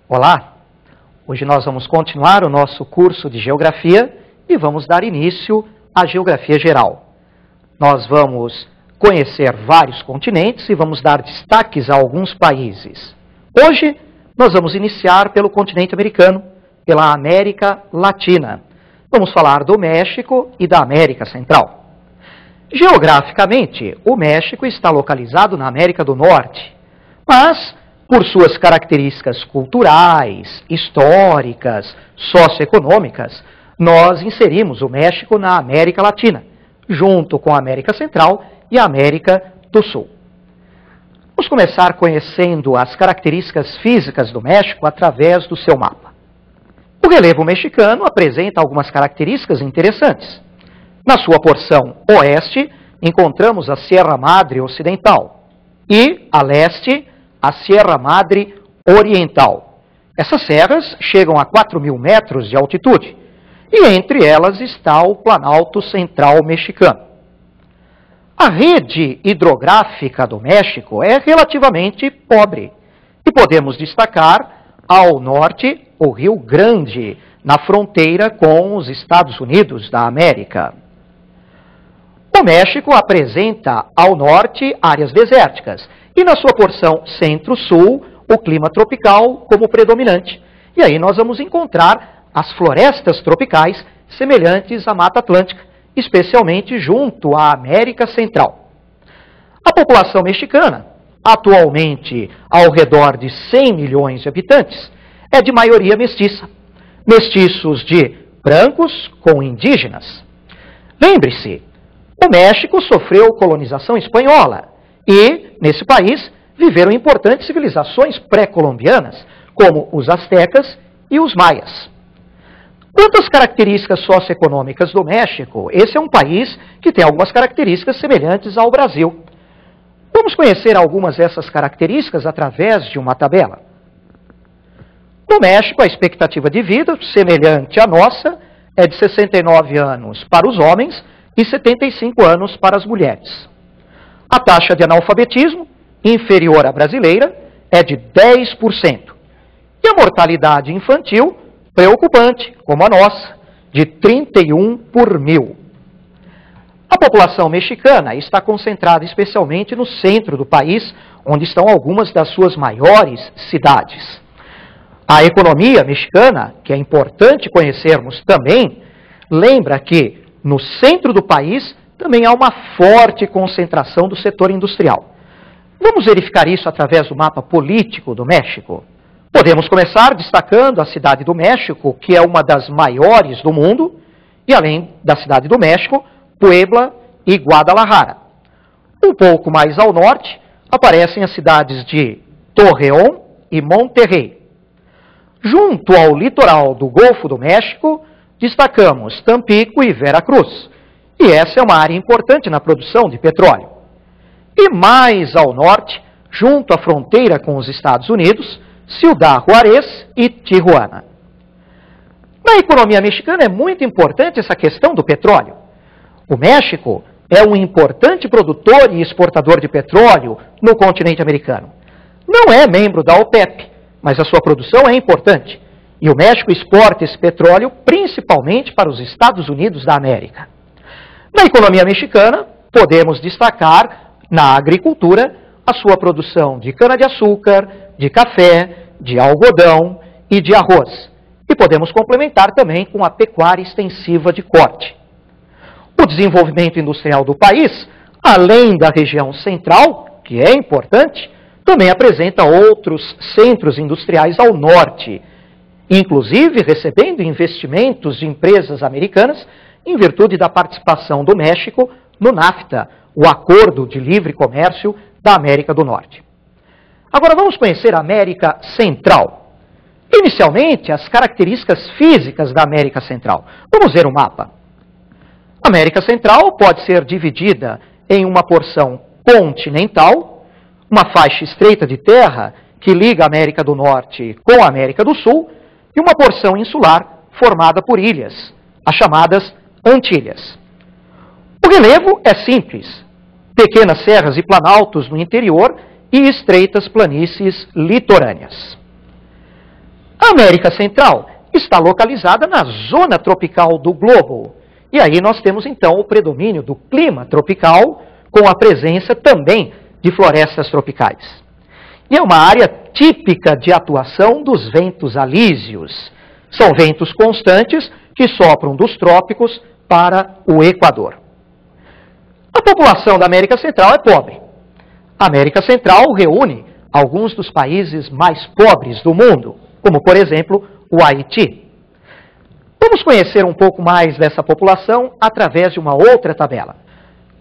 Olá! Hoje nós vamos continuar o nosso curso de Geografia e vamos dar início à Geografia Geral. Nós vamos conhecer vários continentes e vamos dar destaques a alguns países. Hoje nós vamos iniciar pelo continente americano, pela América Latina. Vamos falar do México e da América Central. Geograficamente, o México está localizado na América do Norte, mas por suas características culturais, históricas, socioeconômicas, nós inserimos o México na América Latina, junto com a América Central e a América do Sul. Vamos começar conhecendo as características físicas do México através do seu mapa. O relevo mexicano apresenta algumas características interessantes. Na sua porção oeste, encontramos a Sierra Madre Ocidental e, a leste, a Sierra Madre Oriental. Essas serras chegam a 4.000 metros de altitude e entre elas está o Planalto Central Mexicano. A rede hidrográfica do México é relativamente pobre e podemos destacar ao norte o Rio Grande, na fronteira com os Estados Unidos da América. O México apresenta ao norte áreas desérticas e na sua porção centro-sul o clima tropical como predominante. E aí nós vamos encontrar as florestas tropicais semelhantes à Mata Atlântica, especialmente junto à América Central. A população mexicana, atualmente ao redor de 100 milhões de habitantes, é de maioria mestiça, mestiços de brancos com indígenas. Lembre-se, o México sofreu colonização espanhola e, nesse país, viveram importantes civilizações pré-colombianas, como os astecas e os maias. Quanto às características socioeconômicas do México, esse é um país que tem algumas características semelhantes ao Brasil. Vamos conhecer algumas dessas características através de uma tabela. No México, a expectativa de vida, semelhante à nossa, é de 69 anos para os homens e 75 anos para as mulheres. A taxa de analfabetismo, inferior à brasileira, é de 10%. E a mortalidade infantil, preocupante, como a nossa, de 31 por 1.000. A população mexicana está concentrada especialmente no centro do país, onde estão algumas das suas maiores cidades. A economia mexicana, que é importante conhecermos também, lembra que no centro do país também há uma forte concentração do setor industrial. Vamos verificar isso através do mapa político do México. Podemos começar destacando a cidade do México, que é uma das maiores do mundo, e além da cidade do México, Puebla e Guadalajara. Um pouco mais ao norte, aparecem as cidades de Torreón e Monterrey. Junto ao litoral do Golfo do México, destacamos Tampico e Veracruz. E essa é uma área importante na produção de petróleo. E mais ao norte, junto à fronteira com os Estados Unidos, Ciudad Juárez e Tijuana. Na economia mexicana é muito importante essa questão do petróleo. O México é um importante produtor e exportador de petróleo no continente americano. Não é membro da OPEP, mas a sua produção é importante. E o México exporta esse petróleo principalmente para os Estados Unidos da América. Na economia mexicana, podemos destacar, na agricultura, a sua produção de cana-de-açúcar, de café, de algodão e de arroz. E podemos complementar também com a pecuária extensiva de corte. O desenvolvimento industrial do país, além da região central, que é importante, também apresenta outros centros industriais ao norte, inclusive recebendo investimentos de empresas americanas em virtude da participação do México no NAFTA, o Acordo de Livre Comércio da América do Norte. Agora vamos conhecer a América Central. Inicialmente, as características físicas da América Central. Vamos ver o mapa. A América Central pode ser dividida em uma porção continental, uma faixa estreita de terra que liga a América do Norte com a América do Sul, e uma porção insular formada por ilhas, as chamadas Antilhas. O relevo é simples, pequenas serras e planaltos no interior e estreitas planícies litorâneas. A América Central está localizada na zona tropical do globo. E aí nós temos então o predomínio do clima tropical, com a presença também de florestas tropicais. E é uma área típica de atuação dos ventos alísios. São ventos constantes que sopram dos trópicos para o Equador. A população da América Central é pobre. A América Central reúne alguns dos países mais pobres do mundo, como, por exemplo, o Haiti. Vamos conhecer um pouco mais dessa população através de uma outra tabela.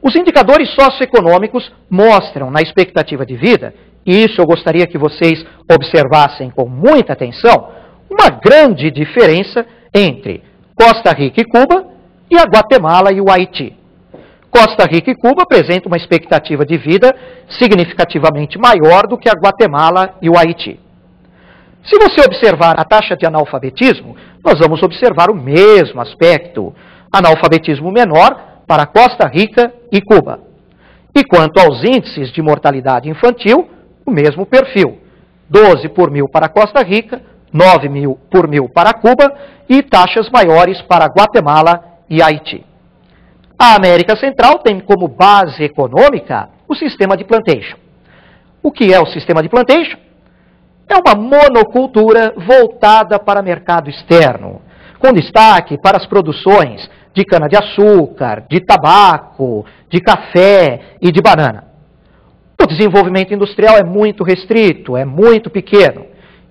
Os indicadores socioeconômicos mostram na expectativa de vida, e isso eu gostaria que vocês observassem com muita atenção, uma grande diferença entre Costa Rica e Cuba e a Guatemala e o Haiti. Costa Rica e Cuba apresentam uma expectativa de vida significativamente maior do que a Guatemala e o Haiti. Se você observar a taxa de analfabetismo, nós vamos observar o mesmo aspecto. Analfabetismo menor para Costa Rica e Cuba. E quanto aos índices de mortalidade infantil, o mesmo perfil. 12 por mil para Costa Rica, 9 mil por mil para Cuba e taxas maiores para Guatemala e Haiti. A América Central tem como base econômica o sistema de plantation. O que é o sistema de plantation? É uma monocultura voltada para mercado externo, com destaque para as produções de cana-de-açúcar, de tabaco, de café e de banana. O desenvolvimento industrial é muito restrito, é muito pequeno.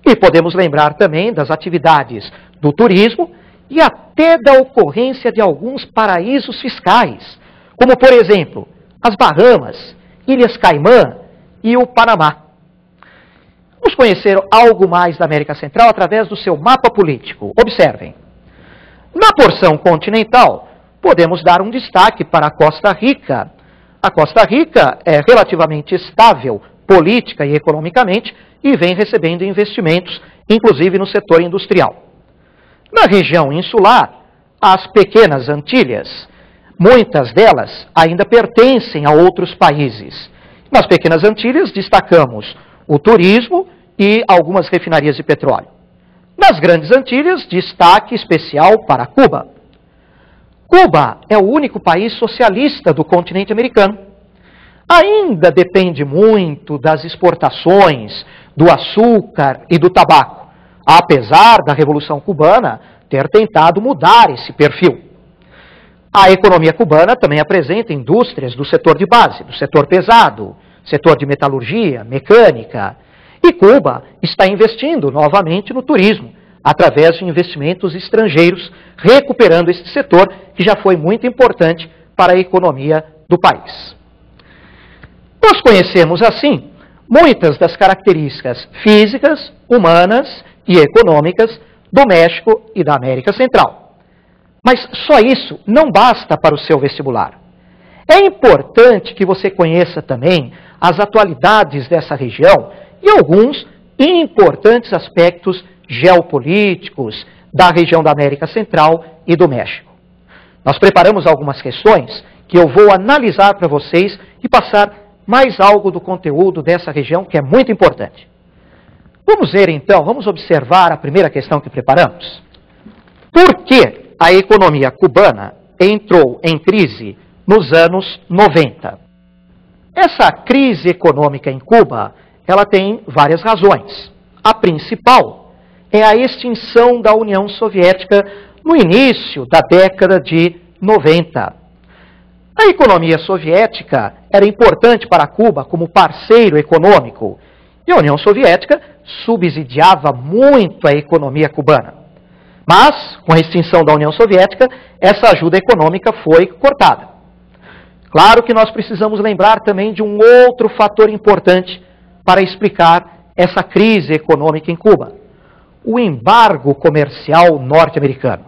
E podemos lembrar também das atividades do turismo e até da ocorrência de alguns paraísos fiscais, como, por exemplo, as Bahamas, Ilhas Caimã e o Panamá. Vamos conhecer algo mais da América Central através do seu mapa político. Observem. Na porção continental, podemos dar um destaque para a Costa Rica. A Costa Rica é relativamente estável política e economicamente e vem recebendo investimentos, inclusive no setor industrial. Na região insular, as pequenas Antilhas, muitas delas ainda pertencem a outros países. Nas pequenas Antilhas destacamos o turismo e algumas refinarias de petróleo. Nas grandes Antilhas, destaque especial para Cuba. Cuba é o único país socialista do continente americano. Ainda depende muito das exportações do açúcar e do tabaco, apesar da Revolução Cubana ter tentado mudar esse perfil. A economia cubana também apresenta indústrias do setor de base, do setor pesado, setor de metalurgia, mecânica. E Cuba está investindo novamente no turismo, através de investimentos estrangeiros, recuperando esse setor que já foi muito importante para a economia do país. Nós conhecemos, assim, muitas das características físicas, humanas e econômicas do México e da América Central. Mas só isso não basta para o seu vestibular. É importante que você conheça também as atualidades dessa região e alguns importantes aspectos geopolíticos da região da América Central e do México. Nós preparamos algumas questões que eu vou analisar para vocês e passar mais algo do conteúdo dessa região que é muito importante. Vamos ver então, vamos observar a primeira questão que preparamos. Por que a economia cubana entrou em crise nos anos 90? Essa crise econômica em Cuba, ela tem várias razões. A principal é a extinção da União Soviética no início da década de 90. A economia soviética era importante para Cuba como parceiro econômico, e a União Soviética subsidiava muito a economia cubana. Mas, com a extinção da União Soviética, essa ajuda econômica foi cortada. Claro que nós precisamos lembrar também de um outro fator importante para explicar essa crise econômica em Cuba: o embargo comercial norte-americano.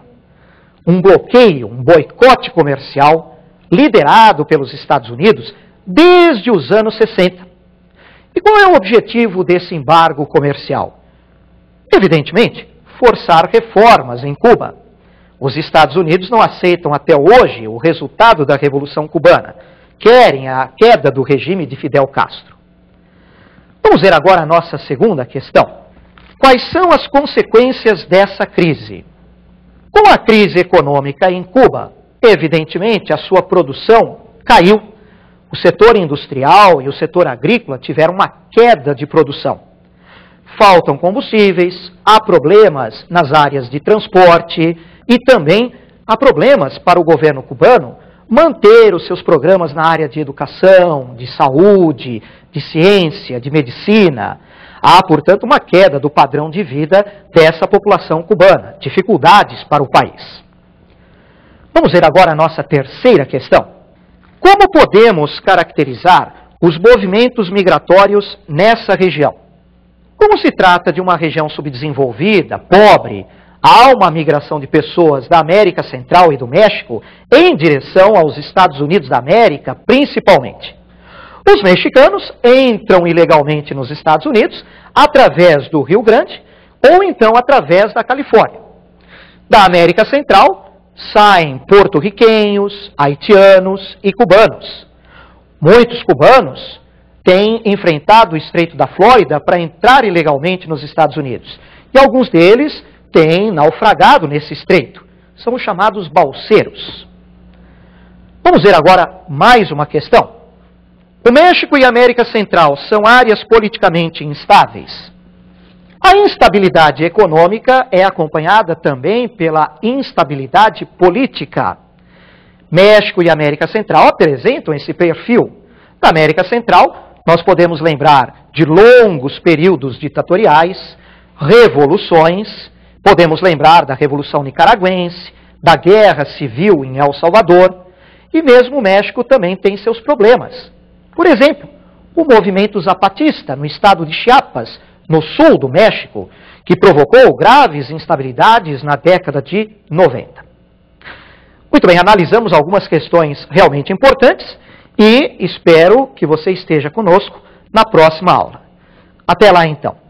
Um bloqueio, um boicote comercial liderado pelos Estados Unidos desde os anos 60. E qual é o objetivo desse embargo comercial? Evidentemente, forçar reformas em Cuba. Os Estados Unidos não aceitam até hoje o resultado da Revolução Cubana. Querem a queda do regime de Fidel Castro. Vamos ver agora a nossa segunda questão. Quais são as consequências dessa crise? Com a crise econômica em Cuba, evidentemente a sua produção caiu. O setor industrial e o setor agrícola tiveram uma queda de produção. Faltam combustíveis, há problemas nas áreas de transporte e também há problemas para o governo cubano manter os seus programas na área de educação, de saúde, de ciência, de medicina. Há, portanto, uma queda do padrão de vida dessa população cubana, dificuldades para o país. Vamos ver agora a nossa terceira questão. Como podemos caracterizar os movimentos migratórios nessa região? Como se trata de uma região subdesenvolvida, pobre, há uma migração de pessoas da América Central e do México em direção aos Estados Unidos da América, principalmente. Os mexicanos entram ilegalmente nos Estados Unidos através do Rio Grande ou então através da Califórnia. Da América Central saem porto-riquenhos, haitianos e cubanos. Muitos cubanos têm enfrentado o Estreito da Flórida para entrar ilegalmente nos Estados Unidos. E alguns deles têm naufragado nesse estreito. São os chamados balseiros. Vamos ver agora mais uma questão. O México e a América Central são áreas politicamente instáveis. A instabilidade econômica é acompanhada também pela instabilidade política. México e América Central apresentam esse perfil. Na América Central, nós podemos lembrar de longos períodos ditatoriais, revoluções, podemos lembrar da Revolução Nicaragüense, da Guerra Civil em El Salvador, e mesmo o México também tem seus problemas. Por exemplo, o movimento zapatista no estado de Chiapas, no sul do México, que provocou graves instabilidades na década de 90. Muito bem, analisamos algumas questões realmente importantes e espero que você esteja conosco na próxima aula. Até lá então.